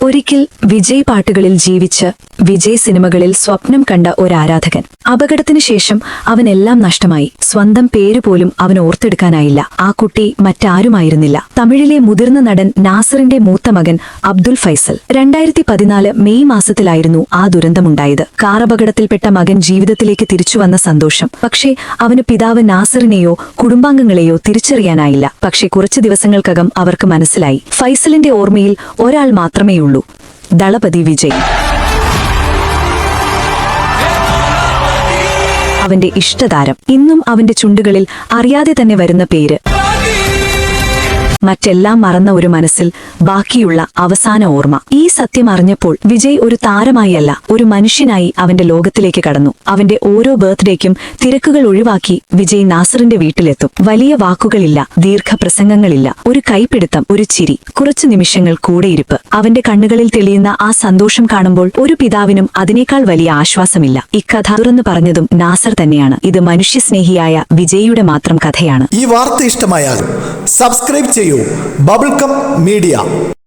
ഒരിക്കൽ വിജയ് പാട്ടുകളിൽ ജീവിച്ച് വിജയ് സിനിമകളിൽ സ്വപ്നം കണ്ട ഒരാരാധകൻ. അപകടത്തിനു ശേഷം അവനെല്ലാം നഷ്ടമായി. സ്വന്തം പേരുപോലും അവൻ ഓർത്തെടുക്കാനായില്ല. ആ കുട്ടി മറ്റാരുമായിരുന്നില്ല, തമിഴിലെ മുതിർന്ന നടൻ നാസറിന്റെ മൂത്ത മകൻ അബ്ദുൽ ഫൈസൽ. 2014 മെയ് മാസത്തിലായിരുന്നു ആ ദുരന്തമുണ്ടായത്. കാറപകടത്തിൽപ്പെട്ട മകൻ ജീവിതത്തിലേക്ക് തിരിച്ചുവന്ന സന്തോഷം. പക്ഷേ അവന് പിതാവ് നാസറിനെയോ കുടുംബാംഗങ്ങളെയോ തിരിച്ചറിയാനായില്ല. പക്ഷേ കുറച്ചു ദിവസങ്ങൾക്കകം അവർക്ക് മനസ്സിലായി, ഫൈസലിന്റെ ഓർമ്മയിൽ ഒരാൾ മാത്രമേയുള്ളൂ, ദളപതി വിജയ്. അവന്റെ ഇഷ്ടതാരം. ഇന്നും അവന്റെ ചുണ്ടുകളിൽ അറിയാതെ തന്നെ വരുന്ന പേര്. മറ്റെല്ലാം മറന്ന ഒരു മനസ്സിൽ ബാക്കിയുള്ള അവസാന ഓർമ്മ. ഈ സത്യം അറിഞ്ഞപ്പോൾ വിജയ് ഒരു താരമായല്ല, ഒരു മനുഷ്യനായി അവന്റെ ലോകത്തിലേക്ക് കടന്നു. അവന്റെ ഓരോ ബർത്ത്ഡേക്കും തിരക്കുകൾ ഒഴിവാക്കി വിജയ് നാസറിന്റെ വീട്ടിലെത്തും. വലിയ വാക്കുകളില്ല, ദീർഘപ്രസംഗങ്ങളില്ല, ഒരു കൈപ്പിടുത്തം, ഒരു ചിരി, കുറച്ചു നിമിഷങ്ങൾ കൂടെയിരിപ്പ്. അവന്റെ കണ്ണുകളിൽ തെളിയുന്ന ആ സന്തോഷം കാണുമ്പോൾ ഒരു പിതാവിനും അതിനേക്കാൾ വലിയ ആശ്വാസമില്ല. ഇക്കഥ തുറന്നു പറഞ്ഞതും നാസർ തന്നെയാണ്. ഇത് മനുഷ്യസ്നേഹിയായ വിജയിയുടെ മാത്രം കഥയാണ്. ഈ വാർത്ത ഇഷ്ടമായാൽ സബ്സ്ക്രൈബ് ചെയ്യൂ ബബിൾകം മീഡിയ.